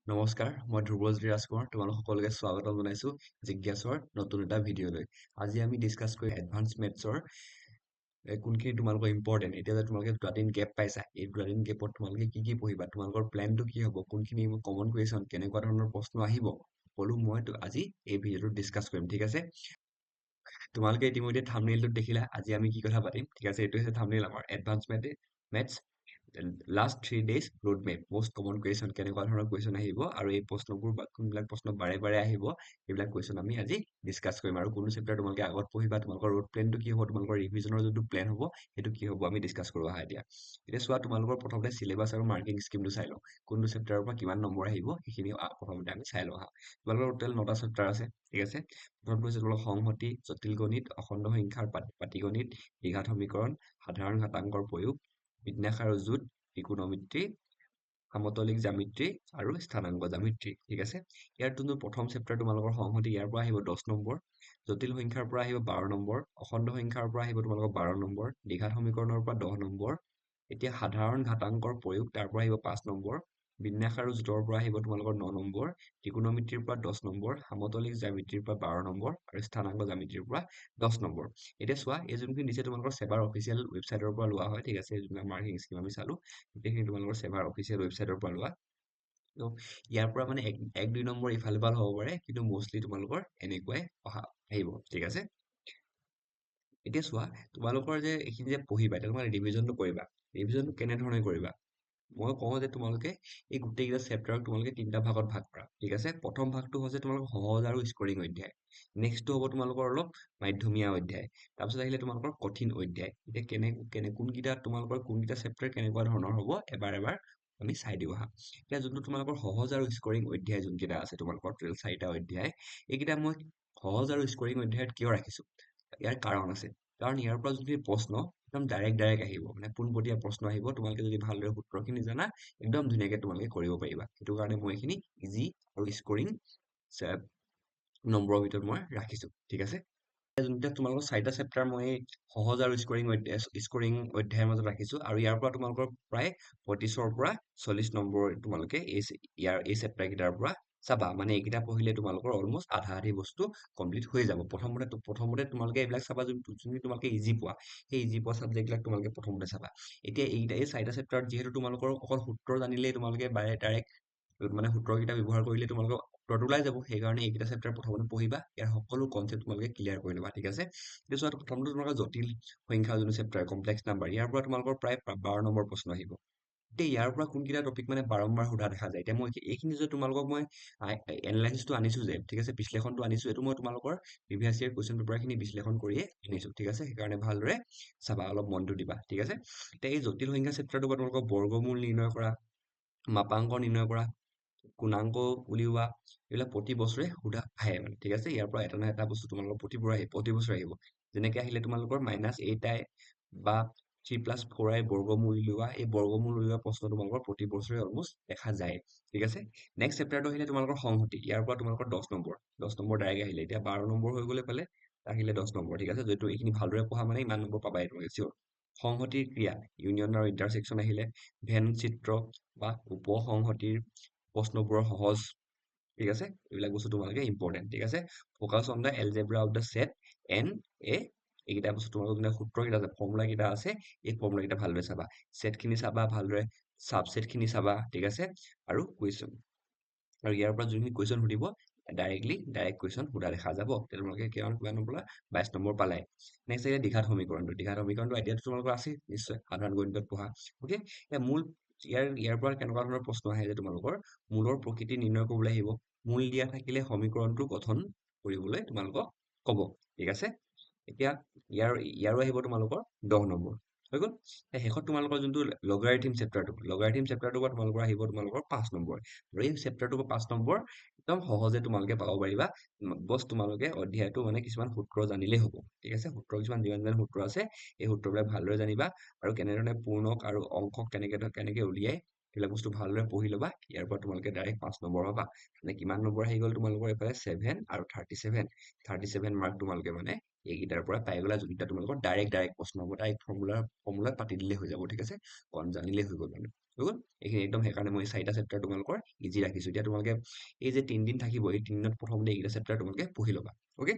নমস্কাৰ, মই ধ্ৰুৱজ্যোতি ৰাজকুমাৰ। তোমালোক সকলোকে স্বাগতম জনাইছো জিজ্ঞাছৰ নতুন এটা ভিডিঅ'লৈ। আজি আমি ডিছকাছ কৰি এডভান্স মেথছৰ কোনখিনি তোমালোকৰ ইম্পৰ্টেণ্ট। এতিয়া যে তোমালোকে 2 দিন গেপ পাইছা, এই 2 দিন গেপত তোমালোকে কি পঢ়িবা, তোমালোকৰ প্লেনটো কি হ'ব, কোনখিনি কমন কুৱেশ্যন, কেনেকুৱা ধৰণৰ প্ৰশ্ন আহিব, সকলো মই আজি এই ভিডিঅ'টোত ডিছকাছ কৰিম। ঠিক আছে, তোমালোকে ইতিমধ্যে থাম্বনেইলটোত দেখিলা আজি আমি কি কথা পাতিম। ঠিক আছে, এইটো হৈছে থাম্বনেইল আমাৰ advance maths last 3 days road map, most common question, কেনেকুৱা ধৰণৰ কুৱেশ্যন আহিব আৰু এই প্ৰশ্নবোৰ বা কোনবিলাক প্ৰশ্ন বাৰে বাৰে আহিব, এইবিলাক কুৱেশ্যন আমি আজি ডিছকাছ কৰিম। আৰু কোনটো চেপ্টাৰ তোমালোকে আগত পঢ়িবা, তোমালোকৰ ৰোড প্লেনটো কি হ'ব, তোমালোকৰ ৰিভিজনৰ যোনটো প্লেন হ'ব সেইটো কি হ'ব, আমি ডিছকাছ কৰোঁ আহা এতিয়া। এতিয়া চোৱা, তোমালোকৰ প্ৰথমতে চিলেবাছ আৰু মাৰ্কিং স্কিমটো চাই লওঁ। কোনটো চেপ্টাৰৰ পৰা কিমান নম্বৰ আহিব সেইখিনি প্ৰথমতে আমি চাই লওঁ আহা। তোমালোকৰ টোটেল 9টা চেপ্টাৰ আছে। ঠিক আছে, প্ৰথমটো হৈছে তোমালোকৰ সংহতি, জটিল গণিত, অখণ্ড সংখ্যাৰ পাটীগণিত, দ্বিঘাত সমীকৰণ, সাধাৰণ ঘাতাংকৰ প্ৰয়োগ, বিন্যাস আৰু জোট, ত্ৰিকোণমিতি, সমতলিক জ্যামিতি আৰু স্থানাংক জ্যামিতি। ঠিক আছে, ইয়াৰ যোনটো প্ৰথম চেপ্টাৰ তোমালোকৰ সংহতি, ইয়াৰ পৰা আহিব 10 নম্বৰ, জটিল সংখ্যাৰ পৰা আহিব 12 নম্বৰ, অখণ্ড সংখ্যাৰ পৰা আহিব তোমালোকৰ 12 নম্বৰ, দ্বিঘাত সমীকৰণৰ পৰা 10 নম্বৰ, এতিয়া সাধাৰণ ঘাতাংকৰ প্ৰয়োগ তাৰ পৰা আহিব 5 নম্বৰ, বিন্যাস আৰু জোটৰ পৰা আহিব তোমালোকৰ 9 নম্বৰ, ত্ৰিকোণমিতিৰ পৰা 10 নম্বৰ, সমতলিক জ্যামিতিৰ পৰা 12 নম্বৰ আৰু স্থানাংক জ্যামিতিৰ পৰা 10 নম্বৰ। এতিয়া চোৱা, এই যোনখিনি দিছে তোমালোকৰ চেবাৰ অফিচিয়েল ৱেবছাইটৰ পৰা লোৱা হয়। ঠিক আছে, যোনবিলাক মাৰ্কিং স্কিম আমি চালো গোটেইখিনি তোমালোকৰ চেবাৰ অফিচিয়েল ৱেবছাইটৰ পৰা লোৱা। ত' ইয়াৰ পৰা মানে 1-2 নম্বৰ ইফালে ভাল হ'ব পাৰে, কিন্তু মষ্টলি তোমালোকৰ এনেকুৱাই আহিব। ঠিক আছে, এতিয়া চোৱা, তোমালোকৰ যে এইখিনি যে পঢ়িবা, তোমালোকে ৰিভিজনটো কৰিবা। ৰিভিজনটো কেনেধৰণে কৰিবা, মই কওঁ যে তোমালোকে এই গোটেইকেইটা চেপ্টাৰক তোমালোকে 3টা ভাগত ভাগ কৰা। ঠিক আছে, প্ৰথম ভাগটো হৈছে তোমালোকৰ সহজ আৰু স্কৰিং অধ্যায়, নেক্সটটো হ'ব তোমালোকৰ অলপ মাধ্যমীয়া অধ্যায়, তাৰপিছত আহিলে তোমালোকৰ কঠিন অধ্যায়। এতিয়া কোনকেইটা তোমালোকৰ কোনকেইটা চেপ্টাৰ কেনেকুৱা ধৰণৰ হ'ব এবাৰ আমি চাই দিওঁ আহা। এতিয়া যোনটো তোমালোকৰ সহজ আৰু স্কৰিং অধ্যায় যোনকেইটা আছে তোমালোকৰ টোটেল 4টা অধ্যায়, এইকেইটা মই সহজ আৰু স্কৰিং অধ্যায়ত কিয় ৰাখিছো, ইয়াৰ কাৰণ আছে। কাৰণ ইয়াৰ পৰা যদি প্ৰশ্ন একদম ডাইৰেক্ট আহিব, মানে পোনপটীয়া প্ৰশ্ন আহিব, তোমালোকে যদি ভালদৰে সূত্ৰখিনি জানা একদম ধুনীয়াকে তোমালোকে কৰিব পাৰিবা। সেইটো কাৰণে মই এইখিনি ইজি আৰু স্কৰিং নম্বৰৰ ভিতৰত মই ৰাখিছো। ঠিক আছে, যোনবিলাক তোমালোকৰ 4টা চেপ্টাৰ মই সহজ আৰু স্কৰিং অধ্যায়ৰ মাজত ৰাখিছো, আৰু ইয়াৰ পৰা তোমালোকৰ প্ৰায় 35ৰ পৰা 40 নম্বৰ তোমালোকে এই চেপ্টাৰ কেইটাৰ পৰা চাবা। মানে এইকেইটা পঢ়িলে তোমালোকৰ অলমষ্ট আধা বস্তু কমপ্লিট হৈ যাব। প্ৰথমতে তোমালোকে এইবিলাক চাবা, যোনখিনি তোমালোকে ইজি পোৱা, সেই ইজি পোৱা চাবজেক্টবিলাক তোমালোকে প্ৰথমতে চাবা। এতিয়া এই 4টা চেপ্টাৰত যিহেতু তোমালোকৰ অকল সূত্ৰ জানিলেই তোমালোকে ডাইৰেক্ট মানে সূত্ৰকেইটা ব্যৱহাৰ কৰিলে তোমালোকৰ উত্তৰটো ওলাই যাব। সেইকাৰণে এইকেইটা চেপ্টাৰ প্ৰথমতে পঢ়িবা, ইয়াৰ সকলো কনচেপ্ট তোমালোকে ক্লিয়াৰ কৰি ল'বা। ঠিক আছে, এতিয়া চোৱা, প্ৰথমটো তোমালোকৰ জটিল সংখ্যা যোনটো চেপ্টাৰ, কমপ্লেক্স নাম্বাৰ, ইয়াৰ পৰা তোমালোকৰ প্ৰায় 12 নম্বৰ প্ৰশ্ন আহিব। এতিয়া ইয়াৰ পৰা কোনকেইটা টপিক মানে বাৰম্বাৰ সোধা দেখা যায়। এতিয়া মই এইখিনি যে তোমালোকক মই এনালাইচিছটো আনিছো যে, ঠিক আছে, বিশ্লেষণটো আনিছো, এইটো মই তোমালোকৰ প্ৰিভিয়াছ ইয়াৰ কুৱেশ্যন পেপাৰখিনি বিশ্লেষণ কৰিয়ে আনিছো। ঠিক আছে, সেইকাৰণে ভালদৰে চাবা, অলপ মনটো দিবা। ঠিক আছে, এতিয়া এই জটিল সংখ্যা চেপ্টাৰটো পৰা তোমালোকৰ বৰ্গমূল নিৰ্ণয় কৰা, মাপাংক নিৰ্ণয় কৰা, গুণাংক উলিওৱা, এইবিলাক প্ৰতি বছৰে সোধা আহে মানে। ঠিক আছে, ইয়াৰ পৰা এটা নহয় এটা বস্তু তোমালোকৰ প্ৰতি বছৰে আহিব। যেনেকে আহিলে তোমালোকৰ -8i বা 3+4i বৰ্গমূল উলিওৱা, এই বৰ্গমূল উলিওৱা প্ৰশ্ন তোমালোকৰ প্ৰতি বছৰে অলমষ্ট দেখা যায়। ঠিক আছে, নেক্সট চেপ্টাৰটো আহিলে তোমালোকৰ সংহতি, ইয়াৰ পৰা তোমালোকৰ 10 নম্বৰ ডাইৰেক্ট আহিলে। এতিয়া 12 নম্বৰ হৈ গ'লে পালে আহিলে 10 নম্বৰ। ঠিক আছে, যিহেতু এইখিনি ভালদৰে পঢ়া মানে ইমান নম্বৰ পাবাই তোমালোকে চিয়ৰ। সংহতিৰ ক্ৰিয়া, ইউনিয়ন আৰু ইণ্টাৰছেকচন আহিলে, ভেন চিত্ৰ বা উপসংহতিৰ প্ৰশ্নবোৰৰ সহজ। ঠিক আছে, এইবিলাক বস্তু তোমালোকে ইম্পৰ্টেণ্ট। ঠিক আছে, focus on the algebra of the set N A, এইকেইটা বস্তু তোমালোকৰ সূত্ৰকেইটা আছে, ফৰ্মুলা কেইটা আছে, এই ফৰ্মুলা কেইটা ভালদৰে চাবা। ছেটখিনি চাবা ভালদৰে, ছাবছেটখিনি চাবা। ঠিক আছে, আৰু কুৱেশ্যন, আৰু ইয়াৰ পৰা যোনখিনি কুৱেশ্যন সুধিব ডাইৰেক্ট কুৱেশ্যন সোধা দেখা যাব। তোমালোকে কিমান নম্বৰ 22 নম্বৰ পালাই। নেক্সট আহিলে দ্বিঘাত সমীকৰণটো আইডিয়াটো তোমালোকৰ আছে নিশ্চয়, সাধাৰণ গণিতত পঢ়া। অ'কে, ইয়াৰ পৰা কেনেকুৱা ধৰণৰ প্ৰশ্ন আহে যে তোমালোকৰ মূলৰ প্ৰকৃতি নিৰ্ণয় কৰিবলৈ আহিব, মূল দিয়া থাকিলে সমীকৰণটো গঠন কৰিবলৈ তোমালোকক ক'ব। ঠিক আছে, এতিয়া ইয়াৰো আহিব তোমালোকৰ 10 নম্বৰ হৈ গ'ল। শেষত তোমালোকৰ যোনটো লগাৰিথম চেপ্টাৰটো পৰা তোমালোকৰ আহিব তোমালোকৰ 5 নম্বৰ, আৰু এই চেপ্টাৰটো 5 নম্বৰ একদম সহজে তোমালোকে পাব পাৰিবা। বছ তোমালোকে অধ্যায়টো মানে কিছুমান সূত্ৰ জানিলেই হ'ব। ঠিক আছে, যিমান সূত্ৰ আছে, এই সূত্ৰবিলাক ভালদৰে জানিবা, আৰু কেনেধৰণে পূৰ্ণক আৰু অংশক কেনেকে উলিয়াই, এইবিলাক বস্তু ভালদৰে পঢ়ি ল'বা। ইয়াৰ পৰা তোমালোকে ডাইৰেক্ট 5 নম্বৰ পাবা। মানে কিমান নম্বৰ আহি গ'ল তোমালোকৰ এইফালে 7 আৰু 37 মাৰ্ক তোমালোকে মানে এইকেইটাৰ পৰা পাই গ'লা যোনকেইটা তোমালোকৰ ডাইৰেক্ট প্ৰশ্ন হ'ব, ডাইৰেক্ট ফৰ্মুলাত পাতি দিলে হৈ যাব, ঠিক আছে, জানিলে হৈ গ'ল মানে, হৈ গ'ল এইখিনি একদম। সেইকাৰণে মই 4টা চেপ্টাৰ তোমালোকৰ ইজি ৰাখিছো। এতিয়া তোমালোকে এই যে 3 দিন থাকিব, এই 3 দিনত প্ৰথমতে এইকেইটা চেপ্টাৰ তোমালোকে পঢ়ি ল'বা। অ'কে,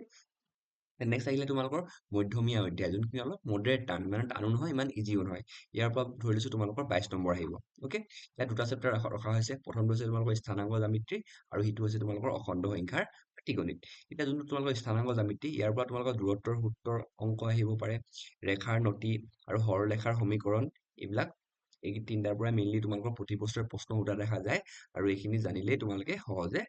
নেক্সট আহিলে তোমালোকৰ মধ্যমীয়া অধ্যায়, যোনখিনি অলপ মডাৰেট টান, মানে টানো নহয় ইমান ইজিও নহয়। ইয়াৰ পৰা ধৰি লৈছো তোমালোকৰ 22 নম্বৰ আহিব। অ'কে, ইয়াত দুটা চেপ্টাৰ ৰখা হৈছে। প্ৰথমটো হৈছে তোমালোকৰ স্থানাংক জ্যামিতি আৰু সিটো হৈছে তোমালোকৰ অখণ্ড সংখ্যাৰ পাটিগণিত। এতিয়া যোনটো তোমালোকৰ স্থানাংক জ্যামিতি, ইয়াৰ পৰা তোমালোকৰ দূৰত্বৰ সূত্ৰৰ অংক আহিব পাৰে, ৰেখাৰ নতি আৰু সৰলৰেখাৰ সমীকৰণ, এইবিলাক এই 3টাৰ পৰা মেইনলি তোমালোকৰ প্ৰতিপ্ৰশ্নৰ প্ৰশ্ন সোধা দেখা যায়। আৰু এইখিনি জানিলেই তোমালোকে সহজে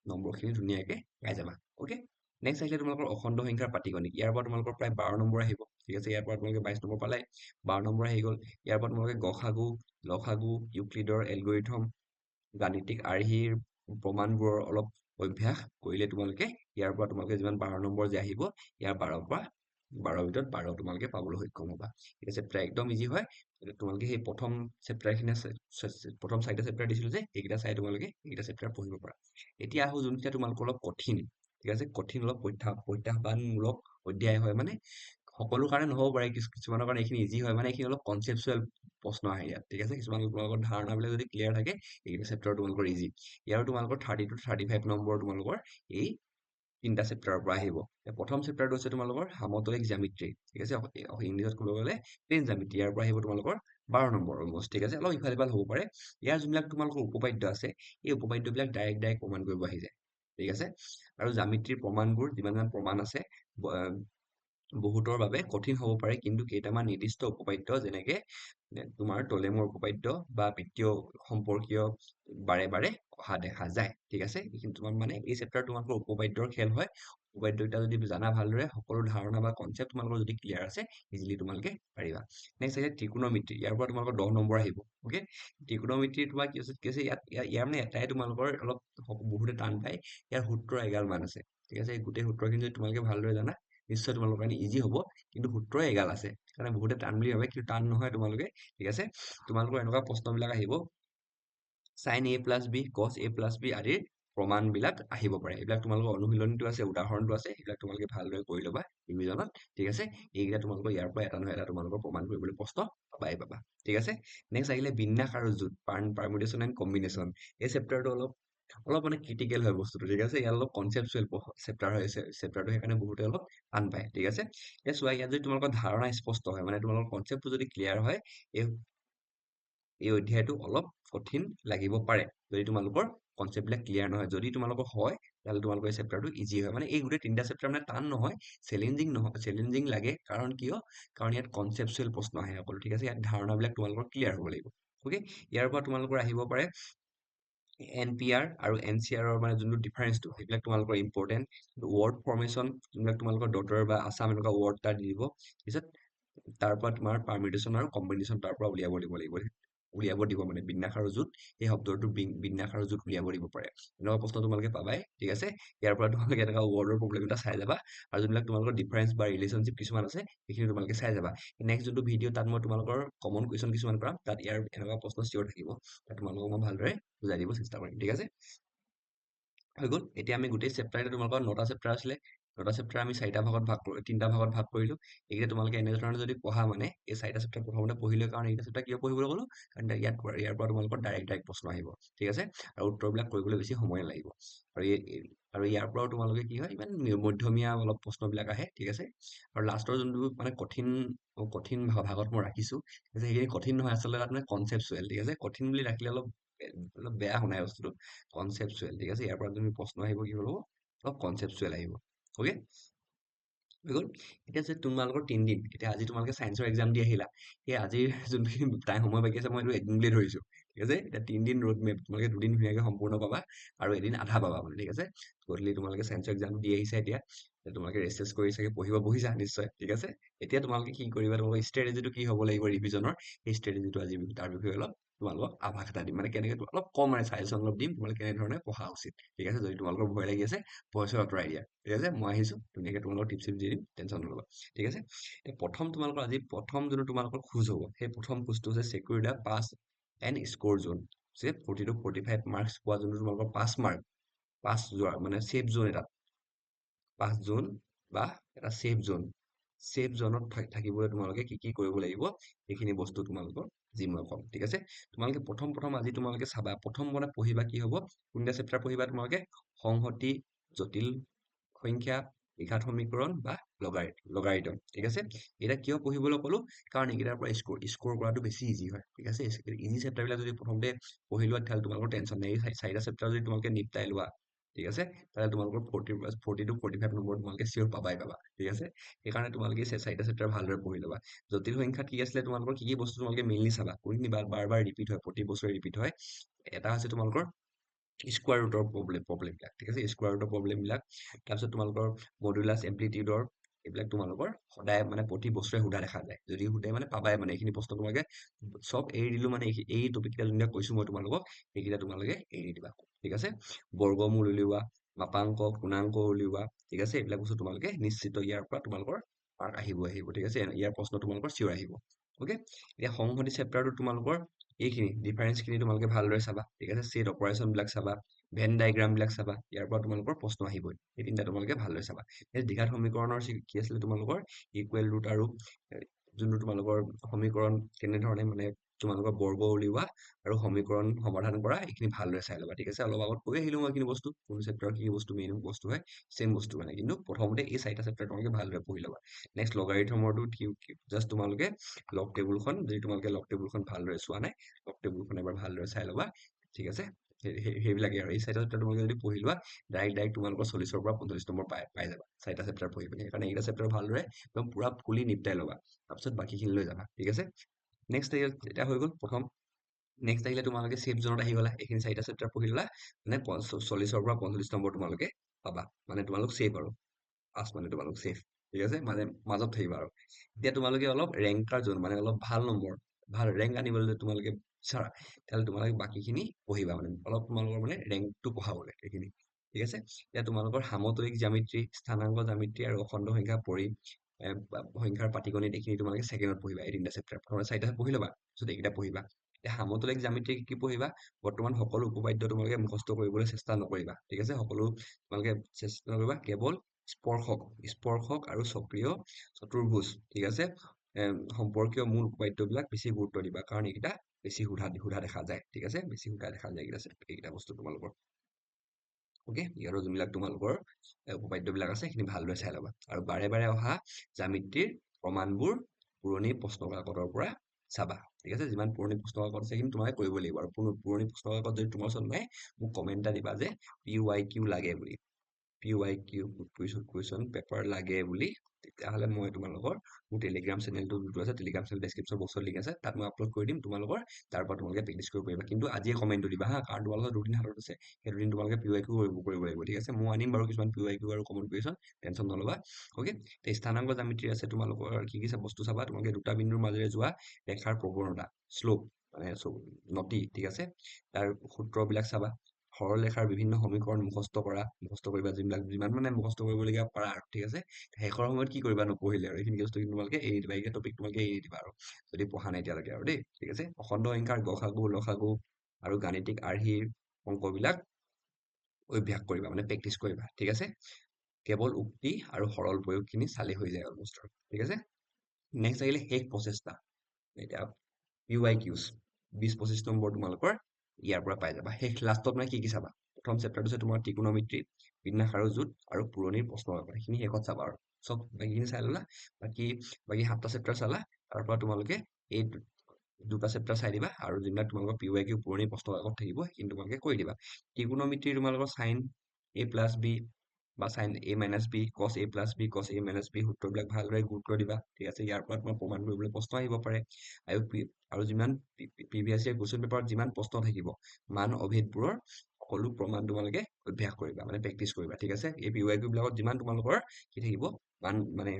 নম্বৰখিনি ধুনীয়াকে পাই যাবা। অ'কে, নেক্সট আহিলে তোমালোকৰ অখণ্ড সংখ্যাৰ পাটিগণিত। ইয়াৰ পৰা তোমালোকৰ প্ৰায় 12 নম্বৰ আহিব, ঠিক আছে। ইয়াৰ পৰা তোমালোকে 22 নম্বৰ পালে, 12 নম্বৰ আহি গ'ল। ইয়াৰ পৰা তোমালোকে গসাগু, লসাগু, ইউক্লিডৰ এলগৰিথম, গাণিতিক আৰ্হিৰ প্ৰমাণবোৰৰ অলপ অভ্যাস কৰিলে তোমালোকে ইয়াৰ পৰা তোমালোকে যিমান 12 নম্বৰ যে আহিব, ইয়াৰ 12ৰ পৰা 12ৰ ভিতৰত 12 তোমালোকে পাবলৈ সক্ষম হ'বা। ঠিক আছে, প্ৰায় একদম ইজি হয়। তোমালোকে সেই প্ৰথম চেপ্টাৰখিনি প্ৰথম 4টা চেপ্টাৰ দিছিলো যে, এইকেইটা চাই তোমালোকে এইকেইটা চেপ্টাৰ পঢ়িব পাৰা। এতিয়া আহো যোনকেইটা তোমালোকৰ অলপ কঠিন, ঠিক আছে, কঠিন অলপ প্ৰত্যাহ্বানমূলক অধ্যায় হয়, মানে সকলো কাৰণে নহ'ব পাৰে, কিছুমানৰ কাৰণে এইখিনি ইজি হয়, মানে এইখিনি অলপ কনচেপচুৱেল প্ৰশ্ন আহে ইয়াত, ঠিক আছে। কিছুমান তোমালোকৰ ধাৰণাবিলাক যদি ক্লিয়াৰ থাকে, এইকেইটা চেপ্টাৰ তোমালোকৰ ইজি। ইয়াৰো তোমালোকৰ 30 to 35 নম্বৰ তোমালোকৰ এই 3টা চেপ্টাৰৰ পৰা আহিব। প্ৰথম চেপ্টাৰটো হৈছে তোমালোকৰ সামতলিক জ্যামিতি, ঠিক আছে, ইংলিছত ক'ব গ'লে প্লেন জ্যামিতি। ইয়াৰ পৰা আহিব তোমালোকৰ 12 নম্বৰ অলমষ্ট, ঠিক আছে, অলপ ইফাল সিফাল হ'ব পাৰে। ইয়াৰ যোনবিলাক তোমালোকৰ উপপাদ্য আছে, এই উপপাদ্যবিলাক ডাইৰেক্ট প্ৰমাণ কৰিব আহি যায়, ঠিক আছে। আৰু জ্যামিতিৰ প্ৰমাণবোৰ, যিমান প্ৰমাণ আছে, বহুতৰ বাবে কঠিন হ'ব পাৰে, কিন্তু কেইটামান নিৰ্দিষ্ট উপপাদ্য, যেনেকে তোমাৰ টলেমৰ উপপাদ্য বা বৃত্তীয় সম্পৰ্কীয় বাৰে বাৰে অহা দেখা যায়, ঠিক আছে। এইখিনি তোমাৰ মানে এই চেপ্টাৰ তোমালোকৰ উপপাদ্যৰ খেল হয়। উপপাদ্যকেইটা যদি জানা ভালদৰে, সকলো ধাৰণা বা কনচেপ্ট তোমালোকৰ যদি ক্লিয়াৰ আছে, ইজিলি তোমালোকে পাৰিবা। নেক্সট আহিলে ত্ৰিকোণমিতি। ইয়াৰ পৰা তোমালোকৰ 10 নম্বৰ আহিব। অ'কে, ত্ৰিকোণমিতিৰ তোমাৰ কি আছে ইয়াৰ মানে এটাই তোমালোকৰ অলপ বহুতে টান পায়, ইয়াৰ সূত্ৰ এগাল মান আছে, ঠিক আছে। এই গোটেই সূত্ৰখিনি যদি তোমালোকে ভালদৰে জানা, নিশ্চয় তোমালোকৰ কাৰণে ইজি হ'ব, কিন্তু সূত্ৰ এগাল আছে, সেইকাৰণে বহুতে টান বুলি ভাবে, কিন্তু টান নহয় তোমালোকে, ঠিক আছে। তোমালোকৰ এনেকুৱা প্ৰশ্নবিলাক আহিব, sin a plus b, cos a plus b আদিৰ প্ৰমাণবিলাক আহিব পাৰে। এইবিলাক তোমালোকৰ অনুশীলনীটো আছে, উদাহৰণটো আছে, সেইবিলাক তোমালোকে ভালদৰে কৰি ল'বা ৰিভিজনত, ঠিক আছে। এইকেইটা তোমালোকৰ ইয়াৰ পৰা এটা নহয় এটা তোমালোকৰ প্ৰমাণ কৰিবলৈ প্ৰশ্ন পাবাই পাবা, ঠিক আছে। নেক্সট আহিলে বিন্যাস আৰু জোট, পাৰমিউটেশ্যন এণ্ড কম্বিনেশ্যন। এই চেপ্টাৰটো অলপ মানে ক্ৰিটিকেল হয় বস্তুটো, ঠিক আছে। ইয়াৰ অলপ কনচেপচুৱেল চেপ্টাৰ হয় চেপ্টাৰটো, সেইকাৰণে বহুতে অলপ টান পায়, ঠিক আছে। এতিয়া চোৱা, ইয়াত যদি তোমালোকৰ ধাৰণা স্পষ্ট হয়, মানে তোমালোকৰ কনচেপ্টটো যদি ক্লিয়াৰ হয়, এই এই অধ্যায়টো অলপ কঠিন লাগিব পাৰে, যদি তোমালোকৰ কনচেপ্টবিলাক ক্লিয়াৰ নহয়। যদি তোমালোকৰ হয়, তেতিয়াহ'লে তোমালোকৰ এই চেপ্টাৰটো ইজি হয়। মানে এই গোটেই 3টা চেপ্টাৰ মানে টান নহয়, চেলেঞ্জিং লাগে, কাৰণ কিয়, কাৰণ ইয়াত কনচেপচুৱেল প্ৰশ্ন আহে অকল, ঠিক আছে। ইয়াত ধাৰণাবিলাক তোমালোকৰ ক্লিয়াৰ হ'ব লাগিব। অ'কে, ইয়াৰ পৰা তোমালোকৰ আহিব পাৰে NPR আৰু NCRৰ মানে যোনটো ডিফাৰেঞ্চটো, সেইবিলাক তোমালোকৰ ইম্পৰ্টেণ্ট। ৱৰ্ড ফৰ্মেশ্যন, যোনবিলাক তোমালোকৰ ডটৰ বা আছাম এনেকুৱা ৱৰ্ড এটা দি দিব, পিছত তাৰ পৰা তোমাৰ পাৰমিউটেশ্যন আৰু কম্বিনেশ্যন তাৰ পৰা উলিয়াব দিব, মানে বিন্যাস আৰু জোট, এই শব্দটো বিন্যাস আৰু জোট উলিয়াব দিব পাৰে। এনেকুৱা প্ৰশ্ন তোমালোকে পাবাই, ঠিক আছে। ইয়াৰ পৰা তোমালোকে এনেকুৱা ৱৰ্ডৰ প্ৰব্লেম এটা চাই যাবা, আৰু যোনবিলাক তোমালোকৰ ডিফাৰেঞ্চ বা ৰিলেশ্যনশ্বিপ কিছুমান আছে, সেইখিনি তোমালোকে চাই যাবা। নেক্সট যোনটো ভিডিঅ, তাত মই তোমালোকৰ কমন কুৱেশ্যন কিছুমান কৰাম, তাত ইয়াৰ এনেকুৱা প্ৰশ্ন চিয়ৰ থাকিব, তাত তোমালোকক মই ভালদৰে বুজাই দিব চেষ্টা কৰিম, ঠিক আছে। হৈ গ'ল। এতিয়া আমি গোটেই চেপ্টাৰ, তোমালোকৰ 9টা চেপ্টাৰ আছিলে, 9টা চেপ্টাৰ আমি 3টা ভাগত ভাগ কৰিলো। এইকেইটা তোমালোকে এনেধৰণে যদি পঢ়া, মানে এই 4টা চেপ্টাৰ প্ৰথমতে পঢ়িলে, কাৰণ এইকেইটা চেপ্টাৰ কিয় পঢ়িবলৈ ক'লো, কাৰণ ইয়াৰ পৰা তোমালোকৰ ডাইৰেক্ট প্ৰশ্ন আহিব, ঠিক আছে। আৰু উত্তৰবিলাক কৰিবলৈ বেছি সময় লাগিব, আৰু ইয়াৰ পৰাও তোমালোকে কি হয়, ইমান মধ্যমীয়া অলপ প্ৰশ্নবিলাক আহে, ঠিক আছে। আৰু লাষ্টৰ যোনটো মানে কঠিন ভাগত মই ৰাখিছো, সেইখিনি কঠিন নহয় আচলতে, তাত মানে কনচেপচুৱেল, ঠিক আছে। কঠিন বুলি ৰাখিলে অলপ বেয়া শুনাই বস্তুটো, কনচেপচুৱেল, ঠিক আছে। ইয়াৰ পৰা তুমি প্ৰশ্ন আহিব, কি হ'ব, অলপ কনচেপচুৱেল আহিব। অ'কে, হৈ গ'ল। এতিয়া যে তোমালোকৰ 3 দিন, এতিয়া আজি তোমালোকে চায়েন্সৰ এক্সাম দি আহিলা, সেই আজিৰ যোনখিনি সময় বাকী আছে, মই এইটো এদিন বুলি ধৰিছো, ঠিক আছে। এতিয়া 3 দিন ৰোড মেপ, তোমালোকে 2 দিন ধুনীয়াকে সম্পূৰ্ণ পাবা, আৰু এদিন আধা পাবা মানে, ঠিক আছে। গধূলি তোমালোকে চায়েন্সৰ এক্সামটো দি আহিছা, এতিয়া তোমালোকে ৰেষ্ট কৰি চাগে বহিছা নিশ্চয়, ঠিক আছে। এতিয়া তোমালোকে কি কৰিবা, তোমালোকৰ ষ্ট্ৰেটেজিটো কি হ'ব লাগিব ৰিভিজনৰ, সেই ষ্ট্ৰেটেজিটো আজি তাৰ বিষয়ে অলপ তোমালোকক আভাস এটা দিম, মানে কেনেকে অলপ কম মানে চাজেশ্যন অলপ দিম, তোমালোকে কেনেধৰণে পঢ়া উচিত, ঠিক আছে। যদি তোমালোকৰ ভয় লাগি আছে, ভয় চয় আঁতৰাই দিয়া, ঠিক আছে। মই আহিছো, ধুনীয়াকে তোমালোকৰ টিপছ দি দিম, টেনশ্যন নল'বা, ঠিক আছে। প্ৰথম যোনটো তোমালোকৰ খোজ হ'ব, সেই প্ৰথম খোজটো হৈছে চেকিউৰ দ্য পাছ এণ্ড স্ক'ৰ জোন, যে 40 to 45 মাৰ্কছ পোৱা যোনটো তোমালোকৰ পাছ যোৱা মানে ছেফ জোন, এটাত পাছ জোন বা এটা ছেফ জোনত থাকিবলৈ তোমালোকে কি কি কৰিব লাগিব সেইখিনি বস্তু তোমালোকৰ যি মই ক'ম ঠিক আছে তোমালোকে প্ৰথম আজি তোমালোকে চাবা প্ৰথম মানে পঢ়িবা কি হ'ব কোনটা চেপ্টাৰ পঢ়িবা তোমালোকে সংহতি জটিল সংখ্যা দ্বিঘাত সমীকৰণ বা লগাৰিদম ঠিক আছে এটা কিয় পঢ়িবলৈ ক'লো কাৰণ এইকেইটাৰ পৰা স্ক'ৰ কৰাটো বেছি ইজি হয় ঠিক আছে ইজি চেপ্টাৰ বিলাক যদি প্ৰথমতে পঢ়ি লোৱা তেতিয়াহ'লে তোমালোকৰ টেনচন নাই এই চাৰিটা চেপ্টাৰ যদি তোমালোকে নিপটাই লোৱা ঠিক আছে তাহলে তোমালোকৰ 40 to 45 নম্বৰ তোমালোকে চিয়ৰ পাবা ঠিক আছে সেইকাৰণে তোমালোকে চাৰিটা চেপ্টাৰ ভালদৰে পঢ়ি ল'বা জটিল সংখ্যাত কি আছিলে তোমালোকৰ কি কি বস্তু তোমালোকে মেইনলি চাবা কোনখিনি বাৰ বাৰ ৰিপিট হয় প্ৰতি বছৰে ৰিপিট হয় এটা হৈছে তোমালোকৰ স্কোৱাৰ ৰুটৰ প্ৰব্লেমবিলাক ঠিক আছে স্কোৱাৰ ৰুটৰ প্ৰব্লেমবিলাক তাৰপিছত তোমালোকৰ মডুলাছ এমপ্লিটিউডৰ এইবিলাক তোমালোকৰ সদায় মানে প্ৰতি বছৰে সোধা দেখা যায় যদি সোধে মানে পাবাই মানে এইখিনি প্ৰশ্ন তোমালোকে চব এৰি দিলো মানে এই টপিককেইটা যোনকেইটা কৈছো মই তোমালোকক সেইকেইটা তোমালোকে এৰি দিবা ঠিক আছে বৰ্গমূল উলিওৱা মাপাংক পূৰ্ণাংক উলিওৱা ঠিক আছে এইবিলাক বস্তু তোমালোকে নিশ্চিত ইয়াৰ পৰা তোমালোকৰ মাৰ্ক আহিব ঠিক আছে ইয়াৰ প্ৰশ্ন তোমালোকৰ চিয়ৰ আহিব অ'কে এতিয়া সংহতি চেপ্টাৰটো তোমালোকৰ এইখিনি ডিফাৰেন্সখিনি তোমালোকে ভালদৰে চাবা ঠিক আছে ছেট অপাৰেশ্যন বিলাক চাবা ভেন ডায়েগ্ৰাম বিলাক চাবা ইয়াৰ পৰা তোমালোকৰ প্ৰশ্ন আহিবই এই তিনিটা তোমালোকে ভালদৰে চাবা দ্বিঘাত সমীকৰণৰ কি আছিলে তোমালোকৰ ইকুৱেল ৰুট আৰু যোনটো তোমালোকৰ সমীকৰণ কেনেধৰণে মানে তোমালোকৰ বৰ্গ উলিওৱা আৰু সমীকৰণ সমাধান কৰা এইখিনি ভালদৰে চাই ল'বা ঠিক আছে অলপ আগত কৈ আহিলো মই এইখিনি বস্তু কোন চেপ্টাৰ কি বস্তু মেইন বস্তু হয় চেম বস্তু মানে কিন্তু প্ৰথমতে এই চাৰিটা চেপ্টাৰ তোমালোকে ভালদৰে পঢ়ি ল'বা নেক্সট লগাৰিথমৰটো জাষ্ট তোমালোকে লগ টেবুলখন যদি তোমালোকে লগ টেবুলখন ভালদৰে চোৱা নাই লগ টেবুলখন এবাৰ ভালদৰে চাই ল'বা ঠিক আছে সেইবিলাকে আৰু এই চাৰিটা চেপ্টাৰ তোমালোকে যদি পঢ়ি লোৱা ডাইৰেক্ট তোমালোকৰ 40ৰ পৰা 45 নম্বৰ পাই যাবা চাৰিটা চেপ্টাৰ পঢ়ি পিনে সেইকাৰণে এইকেইটা চেপ্টাৰ ভালদৰে একদম পুৰা ফুলি নিপটাই ল'বা তাৰপিছত বাকীখিনি লৈ যাবা ঠিক আছে নেক্সট এতিয়া হৈ গ'ল প্ৰথম নেক্সট আহিলে তোমালোকে ছেফ জোনত আহি গ'লা এইখিনি চাৰিটা চেপ্টাৰ পঢ়ি ল'লা মানে 40ৰ পৰা 45 নম্বৰ তোমালোকে পাবা মানে তোমালোক ছেফ আৰু পাছ মানে তোমালোক ছেফ ঠিক আছে মানে মাজত থাকিবা আৰু এতিয়া তোমালোকে অলপ ৰেংকাৰ জোন মানে অলপ ভাল নম্বৰ ভাল ৰেংক আনিবলৈ যদি তোমালোকে বিচাৰা তেতিয়াহ'লে তোমালোকে বাকীখিনি পঢ়িবা মানে অলপ তোমালোকৰ মানে ৰেংকটো বঢ়াবলৈ এইখিনি ঠিক আছে এতিয়া তোমালোকৰ সামতৰিক জ্যামিতি স্থানাংক জ্যামিতি আৰু অখণ্ড সংখ্যা সংখ্যাৰ পাটিগণিত এইখিনি তোমালোকে ছেকেণ্ডত পঢ়িবা এই তিনিটা চেপ্টাৰ প্ৰথমে চাৰিটা পঢ়ি ল'বা তাৰপিছত এইকেইটা পঢ়িবা এতিয়া সামতলিক জ্যামিতি কি পঢ়িবা বৰ্তমান সকলো উপপাদ্য তোমালোকে মুখস্থ কৰিবলৈ চেষ্টা নকৰিবা ঠিক আছে সকলো তোমালোকে চেষ্টা নকৰিবা কেৱল স্পৰ্শক আৰু চক্ৰীয় চতুৰ্ভুজ ঠিক আছে সম্পৰ্কীয় মূল উপপাদ্যবিলাক বেছি গুৰুত্ব দিবা কাৰণ এইকেইটা বেছি সোধা দেখা যায় ঠিক আছে বেছি সোধা দেখা যায় এইকেইটা বস্তু তোমালোকৰ অ'কে ইয়াৰো যোনবিলাক তোমালোকৰ উপপাদ্যবিলাক আছে সেইখিনি ভালদৰে চাই ল'বা আৰু বাৰে বাৰে অহা জ্যামিতিৰ প্ৰমাণবোৰ পুৰণি প্ৰশ্নকাকতৰ পৰা চাবা ঠিক আছে যিমান পুৰণি প্ৰশ্নকাকত আছে সেইখিনি তোমালোকে কৰিব লাগিব আৰু পুৰণি প্ৰশ্নকাকত যদি তোমাৰ ওচৰত নাই মোক কমেণ্ট এটা দিবা যে PYQ লাগে বুলি PYQ কুৱেশ্যন পেপাৰ লাগে বুলি তেতিয়াহ'লে মই তোমালোকৰ মোৰ টেলিগ্ৰাম চেনেলটো যোনটো আছে টেলিগ্ৰাম চেনেল ডেছক্ৰিপশ্যন বক্সত লিংক আছে তাত মই আপলোড কৰি দিম তোমালোকৰ তাৰ পৰা তোমালোকে প্ৰেক্টিচ কৰিব পাৰিবা কিন্তু আজিয়ে কমেণ্টটো দিবা হা কাৰণ তোমালোকৰ দুদিন হাতত আছে সেই দুদিন তোমালোকে PYQ কৰিব লাগিব ঠিক আছে মই আনিম বাৰু কিছুমান PYQ আৰু কমন কুৱেশ্যন টেনশ্যন নল'বা অ'কে স্থানাংক জ্যামিতিৰ আছে তোমালোকৰ কি কি বস্তু চাবা তোমালোকে দুটা বিন্দুৰ মাজেৰে যোৱা ৰেখাৰ প্ৰৱণতা শ্লোপ মানে নতি ঠিক আছে তাৰ সূত্ৰবিলাক চাবা সৰল ৰেখাৰ বিভিন্ন সমীকৰণ মুখস্থ কৰিবা যিমান মানে মুখস্থ কৰিবলগীয়া পাৰা আৰু ঠিক আছে শেষৰ সময়ত কি কৰিবা নপঢ়িলে আৰু এইখিনি বস্তু তোমালোকে এৰি দিবা এইকেইটা টপিক তোমালোকে এৰি দিবা আৰু যদি পঢ়া নাই এতিয়ালৈকে আৰু দেই ঠিক আছে অখণ্ড সংখ্যাৰ গসাগু লসাগু আৰু গাণিতিক আৰ্হিৰ অংকবিলাক অভ্যাস কৰিবা মানে প্ৰেক্টিচ কৰিবা ঠিক আছে কেৱল উক্তি আৰু সৰল প্ৰয়োগখিনি চালেই হৈ যায় অলমষ্ট আৰু ঠিক আছে নেক্সট আহিলে শেষ প্ৰচেষ্টা এতিয়া PYQs 20-25 নম্বৰ তোমালোকৰ ইয়াৰ পৰা পাই যাবা শেষ লাষ্টত মানে কি কি চাবা প্ৰথম চেপ্টাৰটো আছে তোমাৰ ত্ৰিকোণমিতি বিন্যাস আৰু জোট আৰু পুৰণিৰ প্ৰশ্নকাকত সেইখিনি শেষত চাবা আৰু চব বাকীখিনি চাই ল'লা বাকী 7টা চেপ্টাৰ চালা তাৰ পৰা তোমালোকে এই দুটা চেপ্টাৰ চাই দিবা আৰু যিবিলাক তোমালোকৰ PYQ পুৰণি প্ৰশ্নকাকত থাকিব সেইখিনি তোমালোকে কৰি দিবা ত্ৰিকোণমিতিৰ তোমালোকৰ সাইন A+B বা sign A-B cos A+B cos A-B সূত্ৰবিলাক ভালদৰে গুৰুত্ব দিবা ঠিক আছে ইয়াৰ পৰা তোমাৰ প্ৰমাণ কৰিবলৈ প্ৰশ্ন আহিব পাৰে আৰু যিমান প্ৰিভিয়াছ ইয়াৰ কুৱেশ্যন পেপাৰত যিমান প্ৰশ্ন থাকিব মান অভেদবোৰৰ সকলো প্ৰমাণ তোমালোকে অভ্যাস কৰিবা মানে প্ৰেক্টিচ কৰিবা ঠিক আছে এই PYQ বিলাকত যিমান তোমালোকৰ কি থাকিব মান মানে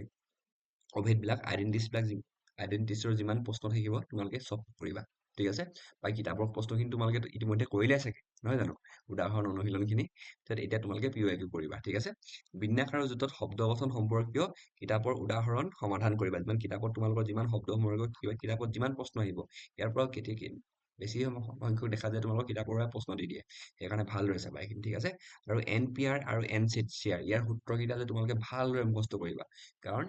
অভেদবিলাক আইডেন্টিটিছৰ যিমান প্ৰশ্ন থাকিব তোমালোকে চব কৰিবা ঠিক আছে বা কিতাপৰ প্ৰশ্নখিনি তোমালোকে ইতিমধ্যে কৰিলাই চাগে নহয় জানো উদাহৰণ অনুশীলনখিনি এতিয়া তোমালোকে PYQ কৰিবা ঠিক আছে বিন্যাস আৰু জোটত শব্দ গঠন সম্পৰ্কীয় কিতাপৰ উদাহৰণ সমাধান কৰিবা যিমান কিতাপত তোমালোকৰ যিমান শব্দ সম্পৰ্কীয় কিতাপত যিমান প্ৰশ্ন আহিব ইয়াৰ পৰা বেছি সংখ্যক দেখা যায় তোমালোকৰ কিতাপৰ পৰাই প্ৰশ্ন দি দিয়ে, সেইকাৰণে ভালদৰে চাবা এইখিনি, ঠিক আছে। আৰু NPR আৰু NCR ইয়াৰ সূত্ৰকেইটা যে তোমালোকে ভালদৰে মুখস্থ কৰিবা, কাৰণ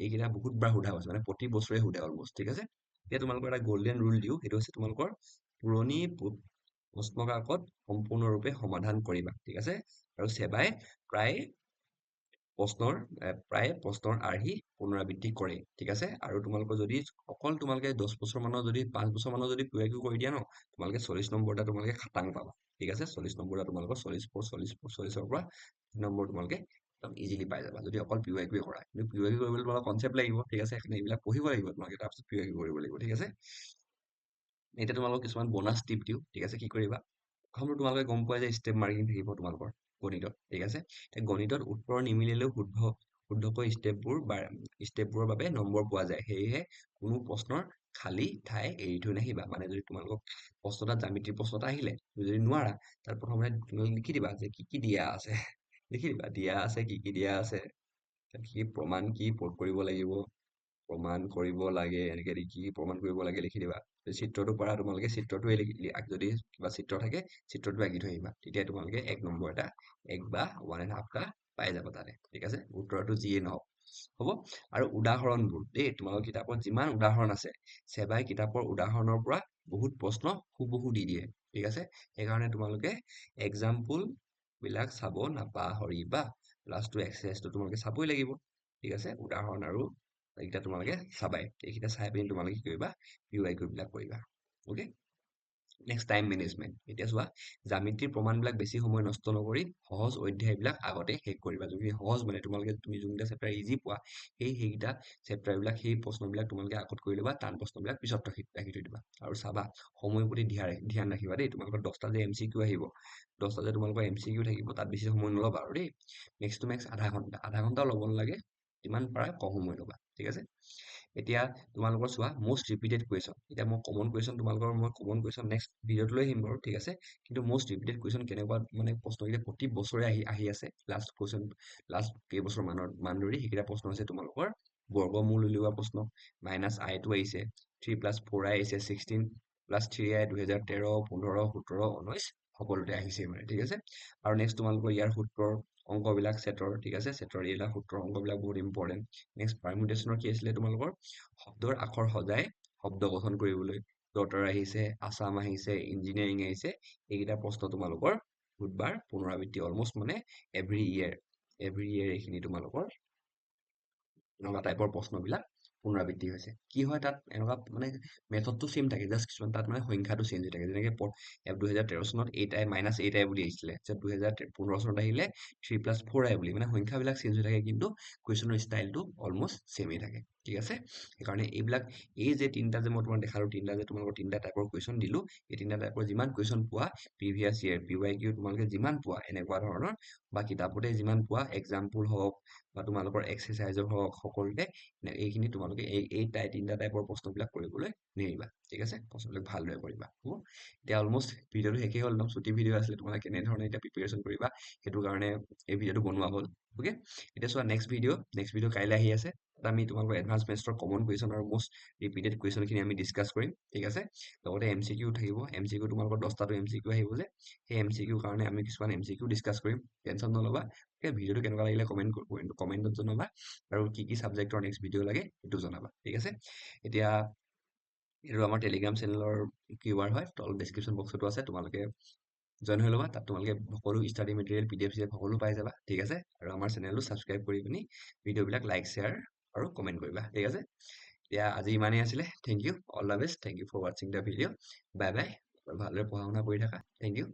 এইকেইটা বহুতবাৰ সোধা হৈছে, মানে প্ৰতি বছৰে সোধে অলমষ্ট, ঠিক আছে। এতিয়া তোমালোকৰ এটা গল্ডেন ৰুল দিওঁ, সেইটো হৈছে তোমালোকৰ পুৰণি প্ৰশ্নকাকত সম্পূৰ্ণৰূপে সমাধান কৰিবা, ঠিক আছে। আৰু সেৱাই প্ৰায় প্ৰশ্নৰ আৰ্হি পুনৰাবৃত্তি কৰে, ঠিক আছে। আৰু তোমালোকৰ যদি অকল তোমালোকে 10 বছৰ মানৰ যদি 5 বছৰ মানৰ যদি PYQ কৰি দিয়া ন, তোমালোকে 40 নম্বৰ এটা তোমালোকে খাটাং পাবা, ঠিক আছে। 40 নম্বৰ এটা তোমালোকৰ 40ৰ পৰা নম্বৰ তোমালোকে একদম ইজিলি পাই যাবা যদি অকল PYQ কৰা। কিন্তু PYQ কৰিবলৈ তোমালোকৰ কনচেপ্ট লাগিব, ঠিক আছে। সেইকাৰণে এইবিলাক পঢ়িব লাগিব তোমালোকে, তাৰপিছত PYQ কৰিব লাগিব, ঠিক আছে। এতিয়া তোমালোকক কিছুমান বোনাছ টিপ দিওঁ, ঠিক আছে। কি কৰিবা, প্ৰথমটো তোমালোকে গম পোৱা যে ষ্টেপ মাৰ্কিং থাকিব তোমালোকৰ গণিতত, ঠিক আছে। গণিতত উত্তৰ নিমিলিলেও শুদ্ধকৈ ষ্টেপবোৰৰ বাবে নম্বৰ পোৱা যায়, সেয়েহে কোনো প্ৰশ্নৰ খালী ঠাই এৰি থৈ নাহিবা। মানে যদি তোমালোকক প্ৰশ্ন এটাত জ্যামিতিৰ প্ৰশ্ন এটা আহিলে, তুমি যদি নোৱাৰা, তাত প্ৰথমতে তোমালোকে লিখি দিবা যে কি কি দিয়া আছে লিখি দিবা দিয়া আছে, কি কি দিয়া আছে, কি প্ৰমাণ কি কৰিব লাগিব, প্ৰমাণ কৰিব লাগে, এনেকে কি প্ৰমাণ কৰিব লাগে লিখি দিবা। চিত্ৰটো পৰা তোমালোকে চিত্ৰটোৱে যদি কিবা চিত্ৰ থাকে চিত্ৰটো আঁকি থৈ আহিবা, তেতিয়া তোমালোকে 1 নম্বৰ এটা 1 বা 1.5 টা পাই যাবা তাতে, ঠিক আছে। উত্তৰটো যিয়ে নহওক হ'ব। আৰু উদাহৰণবোৰ দেই, তোমালোকৰ কিতাপত যিমান উদাহৰণ আছে, সেৱাই কিতাপৰ উদাহৰণৰ পৰা বহুত প্ৰশ্ন হুবহু দি দিয়ে, ঠিক আছে। সেইকাৰণে তোমালোকে এক্সাম্পল বিলাক চাব নাপাহৰিবা, প্লাছটো এক্সাৰচাইজটো তোমালোকে চাবই লাগিব, ঠিক আছে। উদাহৰণ আৰু এইকেইটা তোমালোকে চাবাই, এইকেইটা চাই পিনি তোমালোকে কি কৰিবা, PYQ বিলাক কৰিবা, অ'কে। Next time management. এতিয়া চোৱা, জ্যামিতিৰ প্ৰমাণবিলাক বেছি সময় নষ্ট নকৰি সহজ অধ্যায়বিলাক আগতে শেষ কৰিবা। যদি সহজ মানে তুমি যোনকেইটা চেপ্টাৰ ইজি পোৱা, সেইকেইটা চেপ্টাৰবিলাক সেই প্ৰশ্নবিলাক তোমালোকে আগত কৰি ল'বা, টান প্ৰশ্নবিলাক পিছত ৰাখি থৈ দিবা। আৰু চাবা, সময়ৰ প্ৰতি ধ্যান ৰাখিবা দেই। তোমালোকৰ 10টা যে MCQ আহিব, 10টা যে তোমালোকৰ MCQ থাকিব, তাত বেছি সময় নল'বা আৰু দেই। মেক্স টু মেক্স আধা ঘণ্টাও ল'ব নালাগে, যিমান পাৰা কম সময় ল'বা, ঠিক আছে। এতিয়া তোমালোকৰ চোৱা, মষ্ট ৰিপিটেড কুৱেশ্যন। এতিয়া মই কমন কুৱেশ্যন নেক্সট ভিডিঅ'ত লৈ আহিম বাৰু, ঠিক আছে। কিন্তু মষ্ট ৰিপিটেড কুৱেশ্যন কেনেকুৱা মানে প্ৰশ্নকেইটা প্ৰতি বছৰে আহি আছে, লাষ্ট কেইবছৰ মান ধৰি সেইকেইটা প্ৰশ্ন হৈছে তোমালোকৰ বৰ্গমূল উলিওৱা প্ৰশ্ন, -i টো আহিছে, 3+4i আহিছে, 16+3i 2013, 15, 17, 19 সকলোতে আহিছে মানে, ঠিক আছে। আৰু নেক্সট তোমালোকৰ ইয়াৰ সূত্ৰৰ অংকবিলাক ছেটৰ, ঠিক আছে। ছেটৰ এইবিলাক সূত্ৰৰ অংকবিলাক বহুত ইম্পৰ্টেণ্ট। নেক্সট পাৰমিউটেশ্যনৰ কি আছিলে তোমালোকৰ, শব্দৰ আখৰ সজাই শব্দ গঠন কৰিবলৈ, ডটাৰ আহিছে, আছাম আহিছে, ইঞ্জিনিয়াৰিং আহিছে। এইকেইটা প্ৰশ্ন তোমালোকৰ বুধবাৰ পুনৰাবৃত্তি, অলমষ্ট মানে এভৰি ইয়েৰ এইখিনি তোমালোকৰ এনেকুৱা টাইপৰ প্ৰশ্নবিলাক পুনৰাবৃত্তি হৈছে। কি হয় তাত এনেকুৱা মানে মেথডটো চেম থাকে, জাষ্ট কিছুমান তাত মানে সংখ্যাটো চেঞ্জ হৈ থাকে। যেনেকে 2013 চনত 8i বুলি আহিছিলে, 2015 চনত আহিলে 3+4i বুলি, মানে সংখ্যাবিলাক চেঞ্জ হৈ থাকে, কিন্তু কুৱেশ্যনৰ ষ্টাইলটো অলমষ্ট ছেমেই থাকে, ঠিক আছে। সেইকাৰণে এই যে তিনিটা যে মই তোমাক দেখালো, তোমালোকৰ তিনিটা টাইপৰ কুৱেশ্যন দিলো, এই তিনিটা টাইপৰ যিমান কুৱেশ্যন পোৱা প্ৰিভিয়াছ ইয়েৰ PYQ তোমালোকে যিমান পোৱা এনেকুৱা ধৰণৰ, বা কিতাপতে যিমান পোৱা এক্সাম্পল হওক বা তোমালোকৰ এক্সাৰচাইজৰ হওক, সকলোতে এইখিনি তোমালোকে এই তিনিটা টাইপৰ প্ৰশ্নবিলাক কৰিবলৈ নেৰিবা, ঠিক আছে। প্ৰশ্নবিলাক ভালদৰে কৰিবা, হ'ব। এতিয়া অলমষ্ট ভিডিঅ'টো শেষেই হ'ল, একদম ছুটি ভিডিঅ' আছিলে, তোমালোকে কেনেধৰণে এতিয়া প্ৰিপেৰেশ্যন কৰিবা সেইটো কাৰণে এই ভিডিঅ'টো বনোৱা হ'ল, অ'কে। এতিয়া চোৱা, নেক্সট ভিডিঅ' কাইলৈ আহি আছে। তাত আমি তোমালোকৰ এডভান্স মেথছৰ কমন কুৱেশ্যন আৰু মষ্ট ৰিপিটেড কুৱেশ্যনখিনি আমি ডিছকাছ কৰিম, ঠিক আছে। লগতে MCQ থাকিব, MCQ তোমালোকৰ 10টাটো MCQ আহিব যে, সেই MCQ কাৰণে আমি কিছুমান MCQ ডিছকাছ কৰিম, টেনশ্যন নল'বা। ভিডিঅ'টো কেনেকুৱা লাগিলে কমেণ্টত জনাবা, আৰু কি কি ছাবজেক্টৰ নেক্সট ভিডিঅ' লাগে সেইটো জনাবা, ঠিক আছে। এতিয়া এইটো আমাৰ টেলিগ্ৰাম চেনেলৰ QR হয়, তলত ডেছক্ৰিপশ্যন বক্সতো আছে, তোমালোকে জইন হৈ ল'বা। তাত তোমালোকে সকলো ষ্টাডি মেটেৰিয়েল PDF সকলো পাই যাবা, ঠিক আছে। আৰু আমাৰ চেনেলটো ছাবস্ক্ৰাইব কৰি পিনি ভিডিঅ'বিলাক লাইক, শ্বেয়াৰ আৰু কমেণ্ট কৰিবা, ঠিক আছে। এতিয়া আজি ইমানেই আছিলে, thank you, all the best, thank you for ৱাচিং দ্য ভিডিঅ', বাই বাই। ভালদৰে পঢ়া শুনা কৰি থাকা, থেংক ইউ।